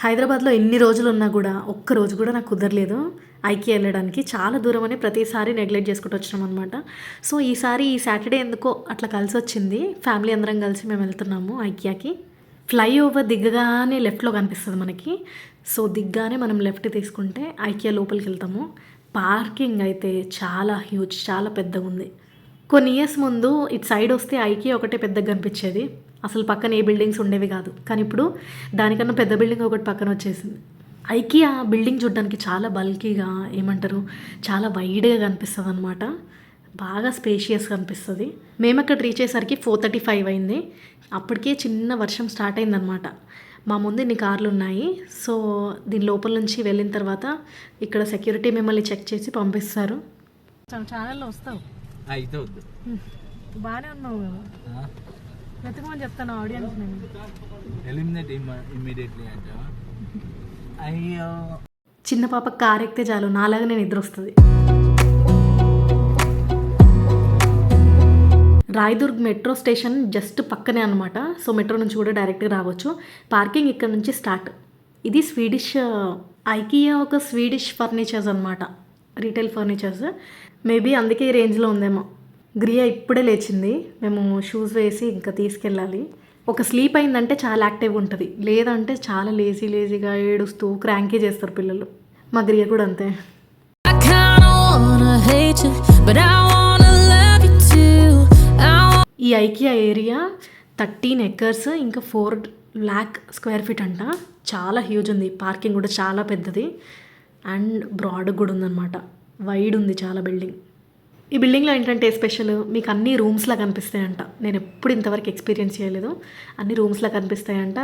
హైదరాబాద్లో ఎన్ని రోజులు ఉన్నా కూడా ఒక్క రోజు కూడా నాకు కుదరలేదు ఐకియా వెళ్ళడానికి. చాలా దూరం అని ప్రతిసారి నెగ్లెక్ట్ చేసుకుంటూ వచ్చినాం అనమాట. సో ఈసారి ఈ సాటర్డే ఎందుకో అట్లా కలిసి వచ్చింది. ఫ్యామిలీ అందరం కలిసి మేము వెళ్తున్నాము ఐకియాకి. ఫ్లైఓవర్ దిగ్గగానే లెఫ్ట్లో కనిపిస్తుంది మనకి. సో దిగ్గానే మనం లెఫ్ట్ తీసుకుంటే ఐకియా లోపలికి వెళ్తాము. పార్కింగ్ అయితే చాలా హ్యూజ్, చాలా పెద్దగా ఉంది. కొన్ని ఇయర్స్ ముందు ఇటు సైడ్ వస్తే ఐకియా ఒకటే పెద్దగా కనిపించేది. అసలు పక్కన ఏ బిల్డింగ్స్ ఉండేవి కాదు. కానీ ఇప్పుడు దానికన్నా పెద్ద బిల్డింగ్ ఒకటి పక్కన వచ్చేసింది. ఐకియా బిల్డింగ్ చూడడానికి చాలా బల్కీగా, ఏమంటారు, చాలా వైడ్గా కనిపిస్తుంది అనమాట. బాగా స్పేషియస్గా అనిపిస్తుంది. మేము అక్కడ రీచ్ అయ్యేసరికి 4:35 అయింది. అప్పటికే చిన్న వర్షం స్టార్ట్ అయిందనమాట. మా ముందు ఇన్ని కార్లు ఉన్నాయి. సో దీని లోపల నుంచి వెళ్ళిన తర్వాత ఇక్కడ సెక్యూరిటీ మిమ్మల్ని చెక్ చేసి పంపిస్తారు. ఛానల్లో వస్తావు అయితే వద్దు, బాగానే ఉన్నావు కదా, వెతకమని చెప్తాను ఆడియన్స్. నేను ఎలిమినేట్ ఇమ్మీడియట్లీ అంటే అయ్యో. చిన్న పాప కార్ ఎక్కితే చాలు నాలాగా నేను నిద్ర వస్తుంది. రాయదుర్గ్ మెట్రో స్టేషన్ జస్ట్ పక్కనే అనమాట. సో మెట్రో నుంచి కూడా డైరెక్ట్గా రావచ్చు. పార్కింగ్ ఇక్కడ నుంచి స్టార్ట్. ఇది స్వీడిష్ ఐకియా, ఒక స్వీడిష్ ఫర్నిచర్స్ అనమాట, రీటైల్ ఫర్నిచర్స్. మేబీ అందుకే ఈ రేంజ్లో ఉందేమో. గ్రియా ఇప్పుడే లేచింది. మేము షూస్ వేసి ఇంకా తీసుకెళ్ళాలి. ఒక స్లీప్ అయిందంటే చాలా యాక్టివ్గా ఉంటుంది, లేదంటే చాలా లేజీగా ఏడుస్తూ క్రాంకీ చేస్తారు పిల్లలు. మా గ్రియా కూడా అంతే. ఈ ఐకియా ఏరియా 13 acres, ఇంకా 4 lakh square feet అంట. చాలా హ్యూజ్ ఉంది. పార్కింగ్ కూడా చాలా పెద్దది అండ్ బ్రాడ్ కూడా ఉందన్నమాట. వైడ్ ఉంది చాలా బిల్డింగ్. ఈ బిల్డింగ్లో ఏంటంటే స్పెషల్, మీకు అన్ని రూమ్స్లా కనిపిస్తాయంట. నేను ఎప్పుడు ఇంతవరకు ఎక్స్పీరియన్స్ చేయలేదు. అన్ని రూమ్స్లా కనిపిస్తాయంట.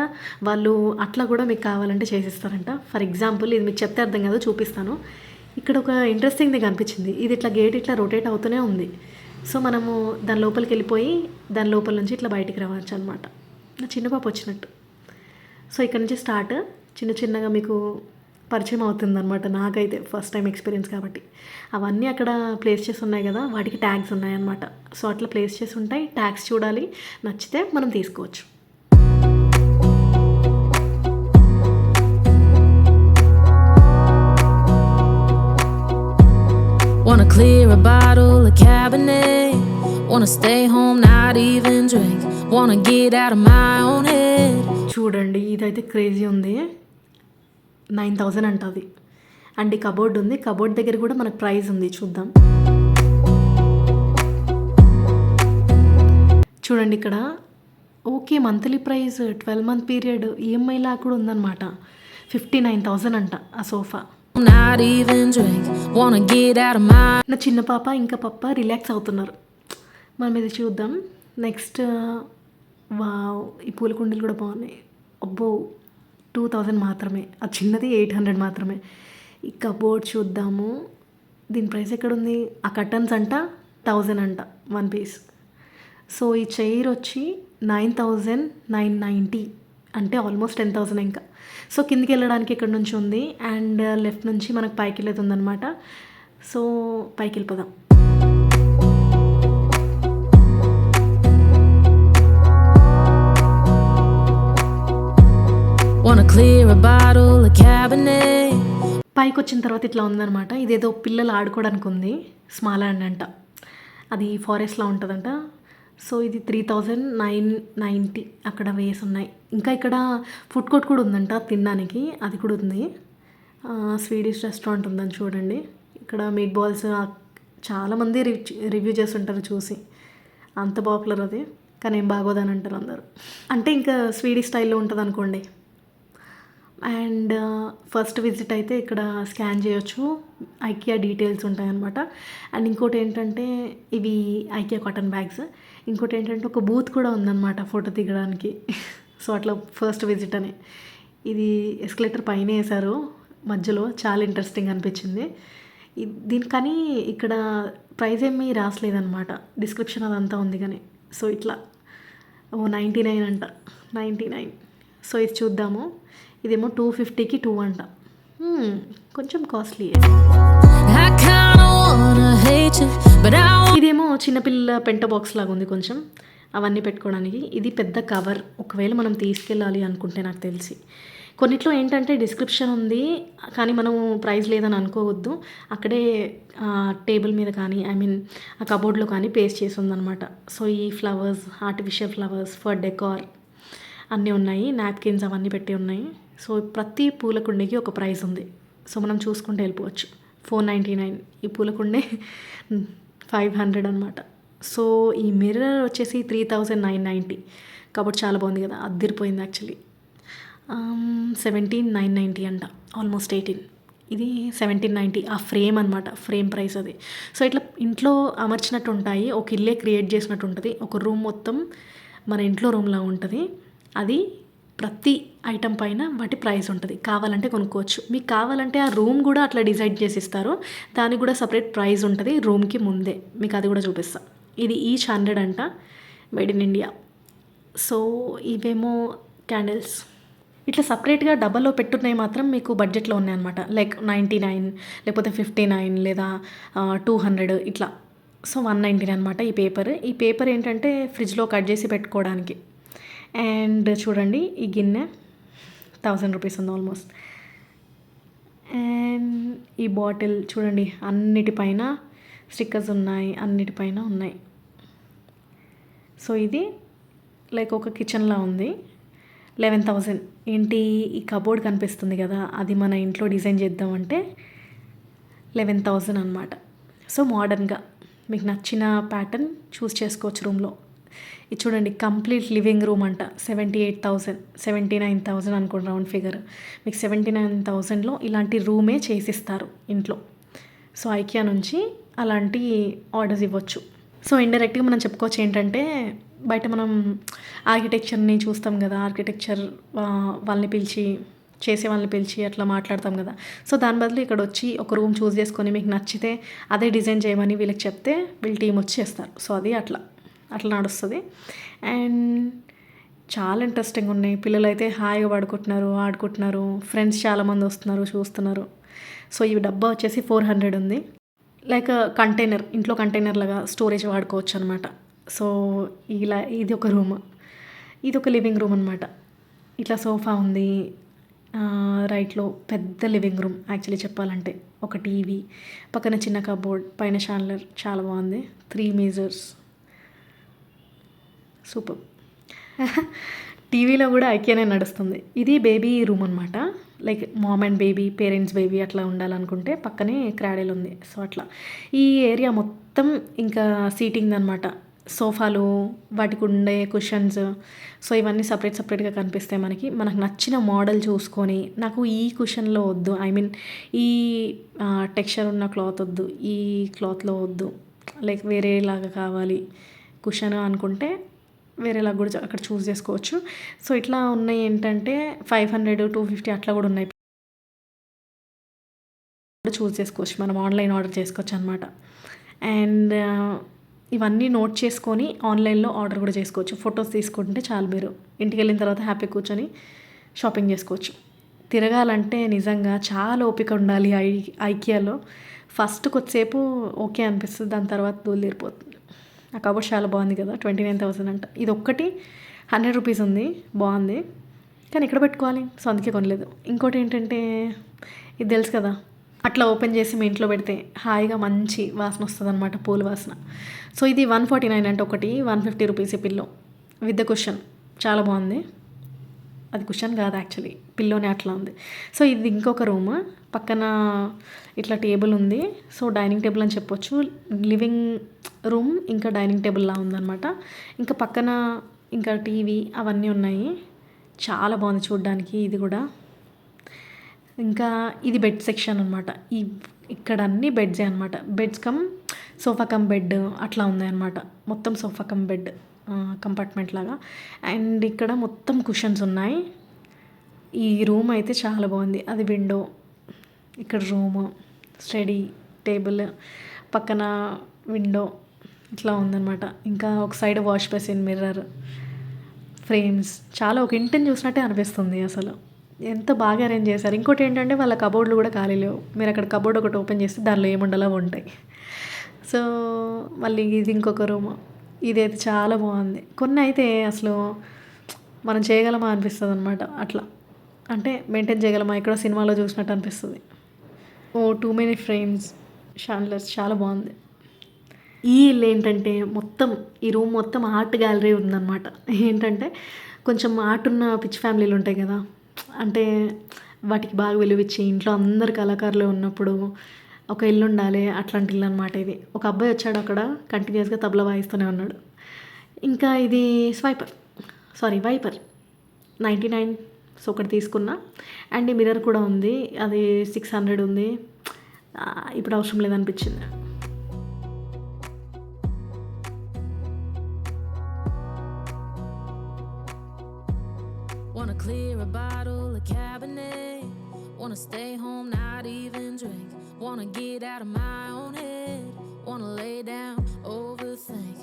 వాళ్ళు అట్లా కూడా మీకు కావాలంటే చేసిస్తారంట. ఫర్ ఎగ్జాంపుల్, ఇది మీకు చెప్తే అర్థం కాదు, చూపిస్తాను. ఇక్కడ ఒక ఇంట్రెస్టింగ్ది కనిపించింది. ఇది ఇట్లా గేట్ ఇట్లా రొటేట్ అవుతూనే ఉంది. సో మనము దాని లోపలికి వెళ్ళిపోయి దాని లోపల నుంచి ఇట్లా బయటికి రావచ్చు అనమాట. నా చిన్న పాప వచ్చినట్టు. సో ఇక్కడ నుంచి స్టార్ట్ చిన్నగా మీకు పరిచయం అవుతుంది అనమాట. నాకైతే ఫస్ట్ టైం ఎక్స్పీరియన్స్ కాబట్టి. అవన్నీ అక్కడ ప్లేస్ చేసి ఉన్నాయి కదా, వాటికి ట్యాగ్స్ ఉన్నాయన్నమాట. సో అట్లా ప్లేస్ చేసి ఉంటాయి. ట్యాగ్స్ చూడాలి, నచ్చితే మనం తీసుకోవచ్చు. Wanna clear a bottle of Cabernet, wanna stay home, not even drink, wanna get out of my own head. చూడండి, ఇదైతే క్రేజీ ఉంది. 9,000 అంటది. అండ్ ఈ కబోర్డ్ ఉంది. కబోర్డ్ దగ్గర కూడా మనకు ప్రైస్ ఉంది, చూద్దాం. చూడండి ఇక్కడ okay, monthly price 12 month period EMI లా కూడా ఉందన్నమాట. 59,000 అంట ఆ sofa. Not even drink, wanna get out of my. నా చిన్న పాప ఇంకా పప్ప రిలాక్స్ అవుతున్నారు. మనం ఇది చూద్దాం. నెక్స్ట్, వావ్, ఈ పూల కుండీలు కూడా బాగున్నాయి. అబ్బో, 2,000 మాత్రమే. ఆ చిన్నది 800 మాత్రమే. ఈ కబోర్డ్ చూద్దాము. దీని ప్రైస్ ఎక్కడుంది? ఆ కర్టన్స్ అంట 1,000 అంట 1 piece. సో ఈ చైర్ వచ్చి 9,990, అంటే ఆల్మోస్ట్ 10,000 ఇంకా. సో కిందికి వెళ్ళడానికి ఇక్కడ నుంచి ఉంది అండ్ లెఫ్ట్ నుంచి మనకు పైకి వెళ్ళేది ఉందన్నమాట. సో పైకి వెళ్ళిపోదాం. పైకి వచ్చిన తర్వాత ఇట్లా ఉందన్నమాట. ఇదేదో పిల్లలు ఆడుకోవడానికి ఉంది. స్మాల్ హ్యాండ్ అంట. అది ఫారెస్ట్లో ఉంటుందంట. సో ఇది 3,990 అక్కడ వేసి ఉన్నాయి. ఇంకా ఇక్కడ ఫుడ్ కోర్ట్ కూడా ఉందంట తినడానికి, అది కూడా ఉంది. స్వీడిష్ రెస్టారెంట్ ఉందని చూడండి. ఇక్కడ మీట్ బాల్స్ చాలామంది రివ్యూ చేస్తుంటారు చూసి. అంత పాపులర్ అది, కానీ ఏం బాగోదని అంటారు అందరు. అంటే ఇంకా స్వీడిష్ స్టైల్లో ఉంటుంది అనుకోండి. అండ్ ఫస్ట్ విజిట్ అయితే ఇక్కడ స్కాన్ చేయొచ్చు. ఐకియా డీటెయిల్స్ ఉంటాయన్నమాట. అండ్ ఇంకోటి ఏంటంటే ఇవి ఐకియా కాటన్ బ్యాగ్స్. ఇంకోటి ఏంటంటే ఒక బూత్ కూడా ఉందన్నమాట ఫోటో దిగడానికి. సో అట్లా ఫస్ట్ విజిట్ అని. ఇది ఎస్కలేటర్ పైన వేశారు మధ్యలో, చాలా ఇంట్రెస్టింగ్ అనిపించింది. దీని కానీ ఇక్కడ ప్రైస్ ఏమీ రాసలేదన్నమాట. డిస్క్రిప్షన్ అదంతా ఉంది కానీ. సో ఇట్లా 99 అంట, 99. సో ఇది చూద్దాము. ఇదేమో 250కి 2 అంట. కొంచెం కాస్ట్లీ. ఇదేమో చిన్నపిల్ల పెంట బాక్స్ లాగా ఉంది కొంచెం. అవన్నీ పెట్టుకోవడానికి. ఇది పెద్ద కవర్, ఒకవేళ మనం తీసుకెళ్ళాలి అనుకుంటే నాకు తెలిసి. కొన్నిట్లో ఏంటంటే డిస్క్రిప్షన్ ఉంది కానీ మనం ప్రైస్ లేదని అనుకోవద్దు. అక్కడే టేబుల్ మీద కానీ ఆ కబోర్డ్లో కానీ పేస్ట్ చేసి ఉందన్నమాట. సో ఈ flowers, artificial flowers for decor అన్నీ ఉన్నాయి. నాప్కిన్స్ అవన్నీ పెట్టి ఉన్నాయి. సో ప్రతి పూల కుండీకి ఒక ప్రైస్ ఉంది. సో మనం చూసుకుంటూ వెళ్ళిపోవచ్చు. 499 ఈ పూల కుండే 500 అనమాట. సో ఈ మిర్రర్ వచ్చేసి 3990. కాబట్టి చాలా బాగుంది కదా, అద్దరిపోయింది యాక్చువల్లీ. 17,990 అంట, ఆల్మోస్ట్ 18. ఇది 1790 ఆ ఫ్రేమ్ అనమాట, ఫ్రేమ్ ప్రైస్ అది. సో ఇట్లా ఇంట్లో అమర్చినట్టు ఉంటాయి, ఒక ఇల్లే క్రియేట్ చేసినట్టు ఉంటుంది. ఒక రూమ్ మొత్తం మన ఇంట్లో రూమ్లా ఉంటుంది. అది ప్రతి ఐటెం పైన వాటి ప్రైస్ ఉంటుంది. కావాలంటే కొనుక్కోవచ్చు. మీకు కావాలంటే ఆ రూమ్ కూడా అట్లా డిజైన్ చేసి ఇస్తారు. దానికి కూడా సపరేట్ ప్రైస్ ఉంటుంది రూమ్కి ముందే. మీకు అది కూడా చూపిస్తా. ఇది ఈచ్ 100 అంట, మేడ్ ఇన్ ఇండియా. సో ఇవేమో క్యాండిల్స్ ఇట్లా సపరేట్గా డబ్బాలో పెట్టున్నాయి మాత్రం మీకు బడ్జెట్లో ఉన్నాయన్నమాట. లైక్ 99 లేకపోతే 59 లేదా 200 ఇట్లా. సో 199 అనమాట ఈ పేపర్. ఈ పేపర్ ఏంటంటే ఫ్రిడ్జ్లో కట్ చేసి పెట్టుకోవడానికి. అండ్ చూడండి ఈ గిన్నె 1000 రూపీస్ ఉంది ఆల్మోస్ట్. అండ్ ఈ బాటిల్ చూడండి, అన్నిటిపైన స్టిక్కర్స్ ఉన్నాయి, అన్నిటిపైన ఉన్నాయి. సో ఇది లైక్ ఒక కిచెన్లా ఉంది. 11,000. ఏంటి ఈ కబోర్డ్ కనిపిస్తుంది కదా, అది మన ఇంట్లో డిజైన్ చేద్దామంటే 11,000 అనమాట. సో మోడర్న్గా మీకు నచ్చిన ప్యాటర్న్ చూస్ చేసుకోవచ్చు రూమ్లో. ఇది చూడండి, కంప్లీట్ లివింగ్ రూమ్ అంట. 78,000, 79,000 అనుకోండి రౌండ్ ఫిగర్. మీకు 79,000లో ఇలాంటి రూమే చేసిస్తారు ఇంట్లో. సో ఐకియా నుంచి అలాంటి ఆర్డర్స్ ఇవ్వచ్చు. సో ఇండైరెక్ట్గా మనం చెప్పుకోవచ్చు ఏంటంటే, బయట మనం ఆర్కిటెక్చర్ని చూస్తాం కదా, ఆర్కిటెక్చర్ వాళ్ళని పిలిచి, చేసే వాళ్ళని పిలిచి అట్లా మాట్లాడతాం కదా. సో దాని బదులు ఇక్కడ వచ్చి ఒక రూమ్ చూస్ చేసుకొని మీకు నచ్చితే అదే డిజైన్ చేయమని వీళ్ళకి చెప్తే వీళ్ళ టీం వచ్చి చేస్తారు. సో అది అట్లా నడుస్తుంది. అండ్ చాలా ఇంట్రెస్టింగ్ ఉన్నాయి. పిల్లలు అయితే హాయిగా పడుకుంటున్నారు, ఆడుకుంటున్నారు. ఫ్రెండ్స్ చాలామంది వస్తున్నారు, చూస్తున్నారు. సో ఈ డబ్బా వచ్చేసి 400 ఉంది. లైక్ కంటైనర్, ఇంట్లో కంటైనర్ లాగా స్టోరేజ్ వాడుకోవచ్చు అనమాట. సో ఇలా ఇది ఒక రూమ్, ఇది ఒక లివింగ్ రూమ్ అనమాట. ఇట్లా సోఫా ఉంది రైట్లో. పెద్ద లివింగ్ రూమ్ యాక్చువల్లీ చెప్పాలంటే. ఒక టీవీ, పక్కన చిన్న కబోర్డ్, పైన షాన్లర్, చాలా బాగుంది. 3 మీజర్స్, సూపర్. టీవీలో కూడా ఐకియానే నడుస్తుంది. ఇది బేబీ రూమ్ అనమాట. Like mom and baby, parents baby అట్లా ఉండాలనుకుంటే పక్కనే క్రాడెల్ ఉంది. సో అట్లా ఈ ఏరియా మొత్తం ఇంకా సీటింగ్ అనమాట. సోఫాలు, వాటికి ఉండే కుషన్స్, సో ఇవన్నీ సపరేట్గా కనిపిస్తాయి మనకు నచ్చిన మోడల్ చూసుకొని, నాకు ఈ కుషన్లో వద్దు, ఈ టెక్స్చర్ ఉన్న క్లాత్ వద్దు, ఈ క్లాత్లో వద్దు, లైక్ వేరేలాగా కావాలి కుషన్ అనుకుంటే వేరేలాగా కూడా అక్కడ చూస్ చేసుకోవచ్చు. సో ఇట్లా ఉన్నాయి ఏంటంటే 500, 250 అట్లా కూడా ఉన్నాయి. చూస్ చేసుకోవచ్చు, మనం ఆన్లైన్ ఆర్డర్ చేసుకోవచ్చు అనమాట. అండ్ ఇవన్నీ నోట్ చేసుకొని ఆన్లైన్లో ఆర్డర్ కూడా చేసుకోవచ్చు. ఫొటోస్ తీసుకుంటే చాలు, మీరు ఇంటికి వెళ్ళిన తర్వాత హ్యాపీ కూర్చొని షాపింగ్ చేసుకోవచ్చు. తిరగాలంటే నిజంగా చాలా ఓపిక ఉండాలి. ఐకియాలో ఫస్ట్ కొద్దిసేపు ఓకే అనిపిస్తుంది, దాని తర్వాత దూలిరిపోతుంది. ఆ కబోర్డ్ చాలా బాగుంది కదా, 29,000 అంట. ఇది ఒక్కటి 100 రూపీస్ ఉంది, బాగుంది. కానీ ఇక్కడ పెట్టుకోవాలి, సో అందుకే కొనలేదు. ఇంకోటి ఏంటంటే, ఇది తెలుసు కదా, అట్లా ఓపెన్ చేసి మీ ఇంట్లో పెడితే హాయిగా మంచి వాసన వస్తుంది అనమాట, పూల వాసన. సో ఇది 149 అంటే ఒకటి, 150 రూపీస్ ఈ పిల్లో విత్ ద కుషన్. చాలా బాగుంది. అది కుషన్ కాదు యాక్చువల్లీ, పిల్లోనే అట్లా ఉంది. సో ఇది ఇంకొక రూమ్, పక్కన ఇట్లా టేబుల్ ఉంది. సో డైనింగ్ టేబుల్ అని చెప్పొచ్చు. లివింగ్ రూమ్ ఇంకా డైనింగ్ టేబుల్లా ఉందన్నమాట. ఇంకా పక్కన ఇంకా టీవీ అవన్నీ ఉన్నాయి. చాలా బాగుంది చూడడానికి ఇది కూడా. ఇంకా ఇది బెడ్ సెక్షన్ అనమాట. ఇక్కడ అన్ని బెడ్సే అనమాట. Beds come sofa cum bed అట్లా ఉన్నాయన్నమాట. మొత్తం సోఫా కమ్ బెడ్ కంపార్ట్మెంట్ లాగా. అండ్ ఇక్కడ మొత్తం కుషన్స్ ఉన్నాయి. ఈ రూమ్ అయితే చాలా బాగుంది. అది విండో, ఇక్కడ రూము, స్టడీ టేబుల్, పక్కన విండో ఇట్లా ఉందన్నమాట. ఇంకా ఒక side wash basin, mirror, frames, చాలా ఒక ఇంటిని చూసినట్టే అనిపిస్తుంది అసలు. ఎంత బాగా అరేంజ్ చేశారు. ఇంకోటి ఏంటంటే వాళ్ళ కబోర్డ్లు కూడా ఖాళీ లేవు. మీరు అక్కడ కబోర్డ్ ఒకటి ఓపెన్ చేస్తే దానిలో ఏముండాలో ఉంటాయి. సో మళ్ళీ ఇది ఇంకొక రూమ్. ఇదైతే చాలా బాగుంది. కొన్ని అయితే అసలు మనం చేయగలమా అనిపిస్తుంది అనమాట. అట్లా అంటే మెయింటైన్ చేయగలమా ఎక్కడో సినిమాలో చూసినట్టు అనిపిస్తుంది. ఓ టూ మెనీ ఫ్రేమ్స్ షాండ్లర్స్ చాలా బాగుంది. ఈ ఇల్లు ఏంటంటే మొత్తం ఈ రూమ్ మొత్తం ఆర్ట్ గ్యాలరీ ఉందన్నమాట. ఏంటంటే కొంచెం ఆర్ట్ ఉన్న పిచ్ ఫ్యామిలీలు ఉంటాయి కదా, అంటే వాటికి బాగా విలువిచ్చి ఇంట్లో అందరు కళాకారులు ఉన్నప్పుడు ఒక ఇల్లు ఉండాలి, అట్లాంటి ఇల్లు అనమాట ఇది. ఒక అబ్బాయి వచ్చాడు అక్కడ కంటిన్యూస్గా తబలా వాయిస్తూనే ఉన్నాడు. ఇంకా ఇది వైపర్ 99. సో ఒకటి తీసుకున్నా. అండ్ ఈ మిర్రర్ కూడా ఉంది, అది 600 ఉంది. ఇప్పుడు అవసరం లేదనిపించింది. Wanna clear a bottle of Cabernet. Wanna stay home, not even drink. Wanna get out of my own head. Wanna lay down, overthink.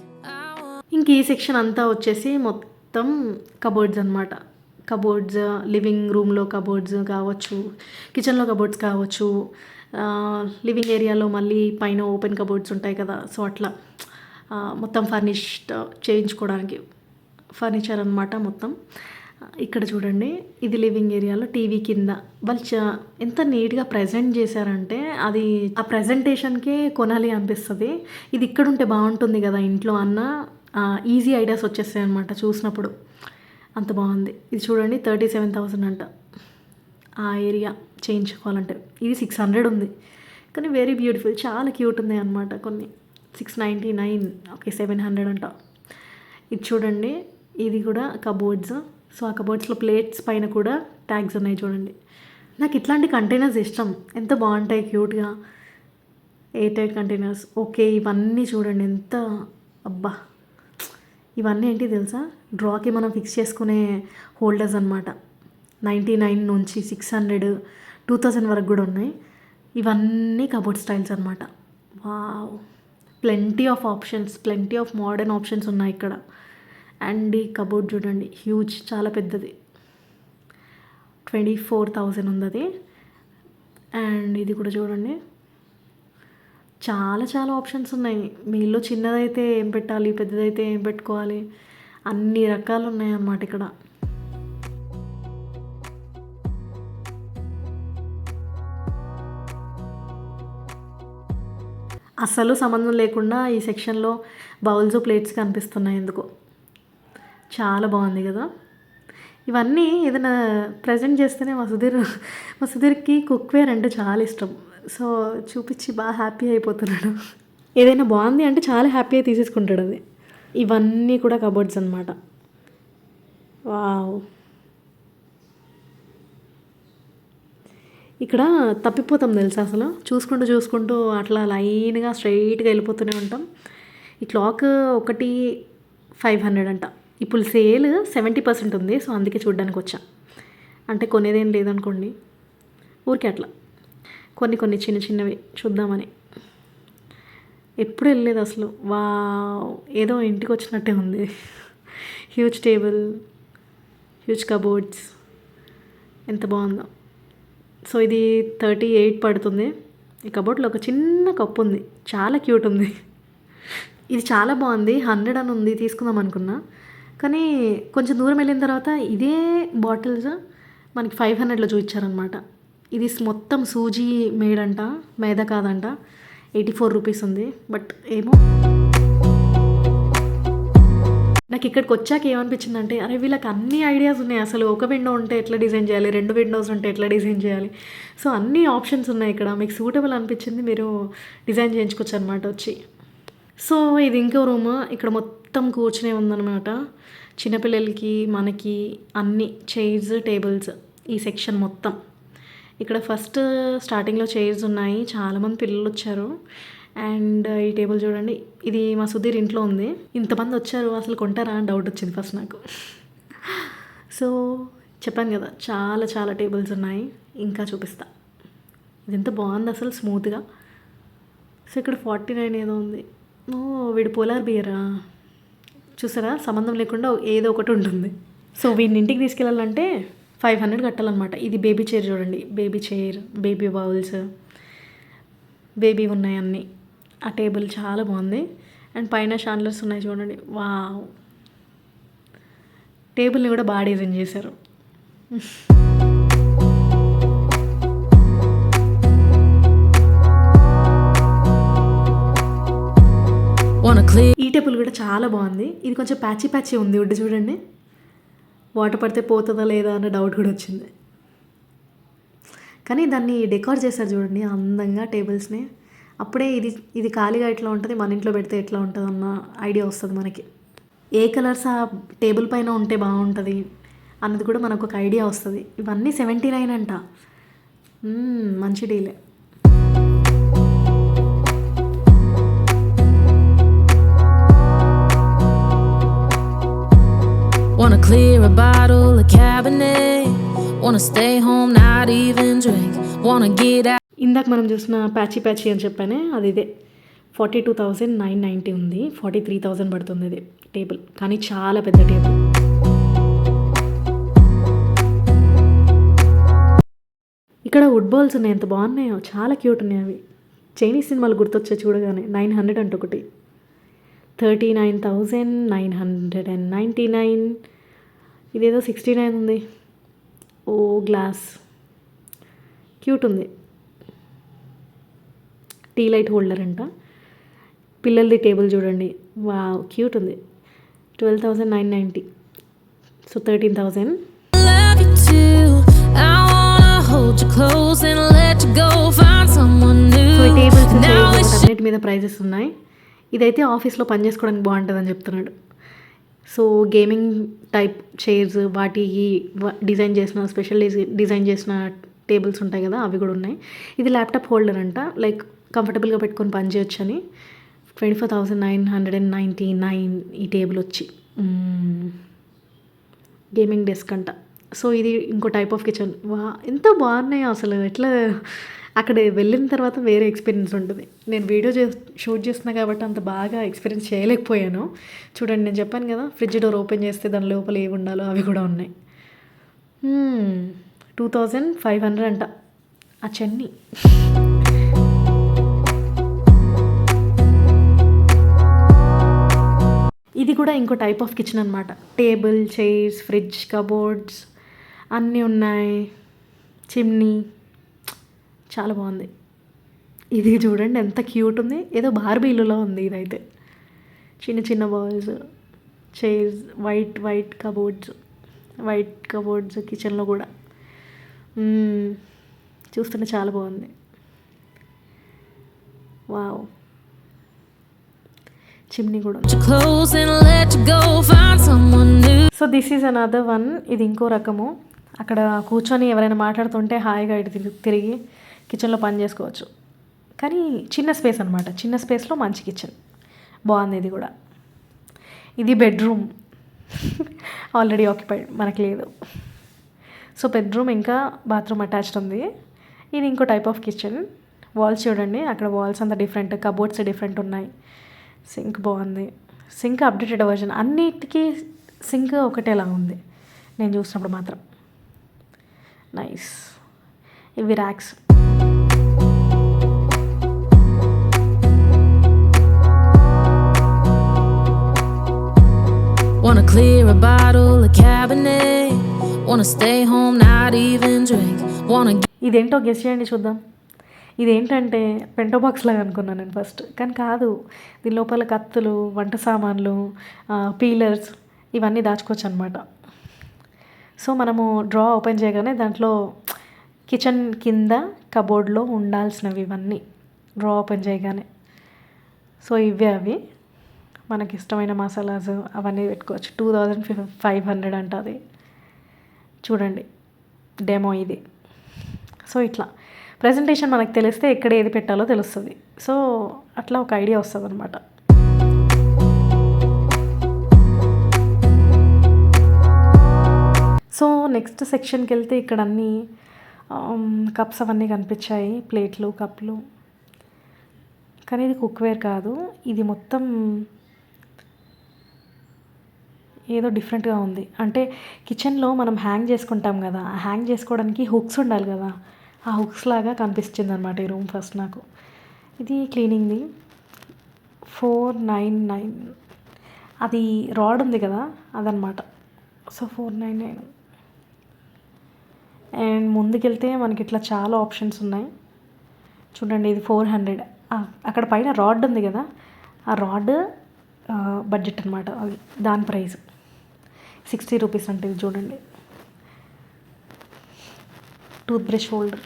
ఇంక ఈ సెక్షన్ అంతా వచ్చేసి మొత్తం కబోర్డ్స్ అనమాట. కబోర్డ్స్, లివింగ్ రూమ్లో కబోర్డ్స్ కావచ్చు, కిచెన్లో కబోర్డ్స్ కావచ్చు, లివింగ్ ఏరియాలో మళ్ళీ పైన ఓపెన్ కబోర్డ్స్ ఉంటాయి కదా. సో అట్లా మొత్తం ఫర్నిష్డ్ చేయించుకోవడానికి ఫర్నిచర్ అనమాట మొత్తం. ఇక్కడ చూడండి, ఇది లివింగ్ ఏరియాలో టీవీ కింద వాళ్ళు ఎంత నీట్గా ప్రజెంట్ చేశారంటే అది ఆ ప్రజెంటేషన్కే కొనాలి అనిపిస్తుంది. ఇది ఇక్కడ ఉంటే బాగుంటుంది కదా ఇంట్లో అన్న ఈజీ ఐడియాస్ వచ్చేస్తాయి అనమాట చూసినప్పుడు. అంత బాగుంది. ఇది చూడండి 37,000 అంట ఆ ఏరియా చేయించుకోవాలంటే. ఇది 600 ఉంది, కానీ వెరీ బ్యూటిఫుల్, చాలా క్యూట్ ఉంది అనమాట. కొన్ని 699, ఓకే 700 అంట. ఇది చూడండి, ఇది కూడా కబోర్డ్స్. సో ఆ కబోర్డ్స్లో ప్లేట్స్ పైన కూడా ట్యాగ్స్ ఉన్నాయి చూడండి. నాకు ఇట్లాంటి కంటైనర్స్ ఇష్టం, ఎంత బాగుంటాయి క్యూట్గా, ఎయిర్ టైట్ కంటైనర్స్. ఓకే ఇవన్నీ చూడండి ఎంత, అబ్బా ఇవన్నీ ఏంటి తెలుసా, డ్రాకి మనం ఫిక్స్ చేసుకునే హోల్డర్స్ అనమాట. 99 నుంచి 600, 2000 వరకు కూడా ఉన్నాయి. ఇవన్నీ కబోర్డ్ స్టైల్స్ అనమాట. Wow, plenty of options, plenty of modern options ఉన్నాయి ఇక్కడ. అండ్ ఈ కబోర్డ్ చూడండి, హ్యూజ్, చాలా పెద్దది, 24,000 ఉంది అది. అండ్ ఇది కూడా చూడండి, చాలా చాలా ఆప్షన్స్ ఉన్నాయి. మీ ఇల్లు చిన్నదైతే ఏం పెట్టాలి, పెద్దదైతే ఏం పెట్టుకోవాలి, అన్ని రకాలు ఉన్నాయి అన్నమాట ఇక్కడ. అస్సలు సంబంధం లేకుండా ఈ సెక్షన్లో బౌల్స్, ప్లేట్స్ కనిపిస్తున్నాయి ఎందుకో. చాలా బాగుంది కదా. ఇవన్నీ ఏదైనా ప్రజెంట్ చేస్తేనే మా సుధీర్కి కుక్వేర్ అంటే చాలా ఇష్టం. సో చూపించి బాగా హ్యాపీ అయిపోతున్నాడు. ఏదైనా బాగుంది అంటే చాలా హ్యాపీగా తీసేసుకుంటాడు అది. ఇవన్నీ కూడా కబోర్డ్స్ అనమాట. వావ్, ఇక్కడ తప్పిపోతాం తెలుసా అసలు, చూసుకుంటూ అట్లా లైన్గా స్ట్రైట్గా వెళ్ళిపోతూనే ఉంటాం. ఈ క్లాక్ ఒకటి 500 అంట. ఇప్పుడు సేల్ 70% ఉంది. సో అందుకే చూడ్డానికి వచ్చా, అంటే కొనేదేం లేదనుకోండి, ఊరికే అట్లా కొన్ని చిన్న చిన్నవి చూద్దామని. ఎప్పుడు వెళ్ళలేదు అసలు. వావ్, ఏదో ఇంటికి వచ్చినట్టే ఉంది. హ్యూజ్ టేబుల్, హ్యూజ్ కబోర్డ్స్, ఎంత బాగుందో. సో ఇది 38 పడుతుంది. ఈ కబోర్డ్లో ఒక చిన్న కప్పు ఉంది, చాలా క్యూట్ ఉంది. ఇది చాలా బాగుంది, 100 అని ఉంది, తీసుకుందాం అనుకున్నా. కానీ కొంచెం దూరం వెళ్ళిన తర్వాత ఇదే బాటిల్స్ మనకి 500లో చూపించారనమాట. ఇది మొత్తం సూజీ మేడ్ అంట, మైదా కాదంట. 84 రూపీస్ ఉంది. బట్ ఏమో, నాకు ఇక్కడికి వచ్చాక ఏమనిపించిందంటే, అరే వీళ్ళకి అన్ని ఐడియాస్ ఉన్నాయి అసలు. ఒక విండో ఉంటే ఎట్లా డిజైన్ చేయాలి, 2 విండోస్ ఉంటే ఎట్లా డిజైన్ చేయాలి. సో అన్ని ఆప్షన్స్ ఉన్నాయి ఇక్కడ. మీకు సూటబుల్ అనిపించింది, మీరు డిజైన్ చేయించుకోవచ్చు అనమాట వచ్చి. సో ఇది ఇంకో రూమ్. ఇక్కడ మొత్తం కూర్చునే ఉందన్నమాట. చిన్నపిల్లలకి, మనకి అన్ని చైర్స్, టేబుల్స్, ఈ సెక్షన్ మొత్తం. ఇక్కడ ఫస్ట్ స్టార్టింగ్లో చైర్స్ ఉన్నాయి, చాలామంది పిల్లలు వచ్చారు. అండ్ ఈ టేబుల్ చూడండి, ఇది మా సుధీర్ ఇంట్లో ఉంది. ఇంతమంది వచ్చారు, అసలు కొంటారా అని డౌట్ వచ్చింది ఫస్ట్ నాకు. సో చెప్పాను కదా, చాలా చాలా టేబుల్స్ ఉన్నాయి. ఇంకా చూపిస్తా. ఇది ఎంత బాగుంది అసలు, స్మూత్గా. సో ఇక్కడ 49 ఏదో ఉంది. ఓ వీడు పోలార్ బియరా, చూసారా, సంబంధం లేకుండా ఏదో ఒకటి ఉంటుంది. సో వీడిని ఇంటికి తీసుకెళ్ళాలంటే 500 కట్టాలన్నమాట. ఇది బేబీ చైర్ చూడండి, baby chair, baby bowls, baby ఉన్నాయి అన్నీ. ఆ టేబుల్ చాలా బాగుంది. అండ్ పైన షాండ్లర్స్ ఉన్నాయి చూడండి. వావ్, టేబుల్ని కూడా బాగా డిజైన్ చేశారు. Wanna clear ఈ టేబుల్ కూడా చాలా బాగుంది. ఇది కొంచెం ప్యాచీ ప్యాచీ ఉంది వుడ్ చూడండి. వాటర్ పడితే పోతుందా లేదా అన్న డౌట్ కూడా వచ్చింది. కానీ దాన్ని డెకార్ చేశారు చూడండి అందంగా టేబుల్స్ని. అప్పుడే ఇది ఖాళీగా ఎట్లా ఉంటుంది, మన ఇంట్లో పెడితే ఎట్లా ఉంటుంది అన్న ఐడియా వస్తుంది మనకి. ఏ కలర్స్ ఆ టేబుల్ పైన ఉంటే బాగుంటుంది అన్నది కూడా మనకు ఒక ఐడియా వస్తుంది. ఇవన్నీ 79 అంట. మంచి delay. Wanna clear a bottle of Cabernet. Wanna stay home, not even drink. Wanna get out. ఇందాక మనం చూసిన ప్యాచీ అని చెప్పానే అది ఇదే. 42,990 ఉంది. 43,000 పడుతుంది ఇది టేబుల్. కానీ చాలా పెద్ద టేబుల్. ఇక్కడ వుడ్ బాల్స్ ఉన్నాయి, ఎంత బాగున్నాయో, చాలా క్యూట్ ఉన్నాయి అవి. చైనీస్ సినిమాలు గుర్తొచ్చే చూడగానే. 900 అంట ఒకటి. 39,999. ఇదేదో 69 ఉంది. ఓ గ్లాస్ క్యూట్ ఉంది. టీ లైట్ హోల్డర్ అంట. పిల్లలది టేబుల్ చూడండి, వావ్ క్యూట్ ఉంది. 12,990. So 13,000. Love you too. I wanna hold you close and let you go. Find someone new. So ఈ టేబుల్స్ Now it's అన్నిటి మీద ప్రైజెస్ ఉన్నాయి. ఇదైతే ఆఫీస్లో పని చేసుకోవడానికి బాగుంటుందని చెప్తున్నాడు. సో గేమింగ్ టైప్ చైర్స్, వాటికి డిజైన్ చేసిన స్పెషల్ డిజైన్ చేసిన టేబుల్స్ ఉంటాయి కదా, అవి కూడా ఉన్నాయి. ఇది ల్యాప్టాప్ హోల్డర్ అంట, లైక్ కంఫర్టబుల్గా పెట్టుకొని పని చేయొచ్చు అని. 24,999 ఈ టేబుల్ వచ్చి. గేమింగ్ డెస్క్ అంట. సో ఇది ఇంకో టైప్ ఆఫ్ కిచెన్. ఎంత బాగున్నాయో అసలు. ఎట్లా అక్కడ వెళ్ళిన తర్వాత వేరే ఎక్స్పీరియన్స్ ఉంటుంది. నేను వీడియో షూట్ చేస్తున్నా కాబట్టి అంత బాగా ఎక్స్పీరియన్స్ చేయలేకపోయాను. చూడండి, నేను చెప్పాను కదా ఫ్రిడ్జ్ డోర్ ఓపెన్ చేస్తే దాని లోపల ఏవి ఉండాలో అవి కూడా ఉన్నాయి. 2,500 అంట ఆ చెన్ని. ఇది కూడా ఇంకో టైప్ ఆఫ్ కిచెన్ అనమాట. టేబుల్, చైర్స్, ఫ్రిడ్జ్, కబోర్డ్స్ అన్నీ ఉన్నాయి. చిమ్నీ చాలా బాగుంది. ఇది చూడండి ఎంత క్యూట్ ఉంది. ఏదో బార్బీలులో ఉంది ఇదైతే. చిన్న చిన్న బాల్స్, చైర్స్, వైట్ కబోర్డ్స్ కిచెన్లో కూడా. చూస్తుంటే చాలా బాగుంది. వావ్. చిమ్నీ కూడా. close and let you go. Find someone new. So this is another one. ఇది ఇంకో రకము. అక్కడ కూర్చొని ఎవరైనా మాట్లాడుతుంటే హాయిగా ఇటు తిరిగి కిచెన్లో పని చేసుకోవచ్చు. కానీ చిన్న స్పేస్ అనమాట. చిన్న స్పేస్లో మంచి కిచెన్. బాగుంది ఇది కూడా. ఇది బెడ్రూమ్. ఆల్రెడీ ఆక్యుపైడ్, మనకి లేదు. సో బెడ్రూమ్ ఇంకా బాత్రూమ్ అటాచ్డ్ ఉంది. ఇది ఇంకో టైప్ ఆఫ్ కిచెన్. వాల్స్ చూడండి, అక్కడ వాల్స్ అంతా డిఫరెంట్, కబోర్డ్స్ డిఫరెంట్ ఉన్నాయి. సింక్ బాగుంది. Sink updated version. అన్నిటికీ సింక్ ఒకటేలా ఉంది నేను చూసినప్పుడు మాత్రం. నైస్. ఇవి racks. Wanna clear a bottle of Cabernet. Wanna stay home, not even drink. Wanna ఇదేంటో గెస్ చేయండి చూద్దాం. ఇదేంటంటే పెంటో బాక్స్ లాగా అనుకున్నాను నేను ఫస్ట్, కానీ కాదు. దీని లోపల కత్తులు, వంట సామాన్లు, పీలర్స్ ఇవన్నీ దాచుకోవచ్చు అనమాట. సో మనము డ్రా ఓపెన్ చేయగానే దాంట్లో కిచెన్ కింద కబోర్డ్లో ఉండాల్సినవి ఇవన్నీ డ్రా ఓపెన్ చేయగానే. సో ఇవే అవి. మనకి ఇష్టమైన మసాలాస్ అవన్నీ పెట్టుకోవచ్చు. 2,500 అంట అది. చూడండి డెమో ఇది. సో ఇట్లా ప్రజెంటేషన్ మనకు తెలిస్తే ఎక్కడ ఏది పెట్టాలో తెలుస్తుంది. సో అట్లా ఒక ఐడియా వస్తుంది అనమాట. సో నెక్స్ట్ సెక్షన్కి వెళ్తే ఇక్కడ అన్నీ కప్స్ అవన్నీ కనిపించాయి, ప్లేట్లు, కప్పులు. కానీ ఇది కుక్వేర్ కాదు, ఇది మొత్తం ఏదో డిఫరెంట్గా ఉంది. అంటే కిచెన్లో మనం హ్యాంగ్ చేసుకుంటాం కదా, ఆ హ్యాంగ్ చేసుకోవడానికి హుక్స్ ఉండాలి కదా, ఆ హుక్స్ లాగా కనిపించింది అనమాట ఈ రూమ్ ఫస్ట్ నాకు. ఇది క్లీనింగ్ది 499. అది రాడ్ ఉంది కదా అదనమాట. సో 499. అండ్ ముందుకెళ్తే మనకి ఇట్లా చాలా ఆప్షన్స్ ఉన్నాయి చూడండి. ఇది 400. అక్కడ పైన రాడ్ ఉంది కదా, ఆ రాడ్ బడ్జెట్ అనమాట, అది దాని ప్రైస్ 60 రూపీస్ అంటే. ఇది చూడండి, tooth brush holder.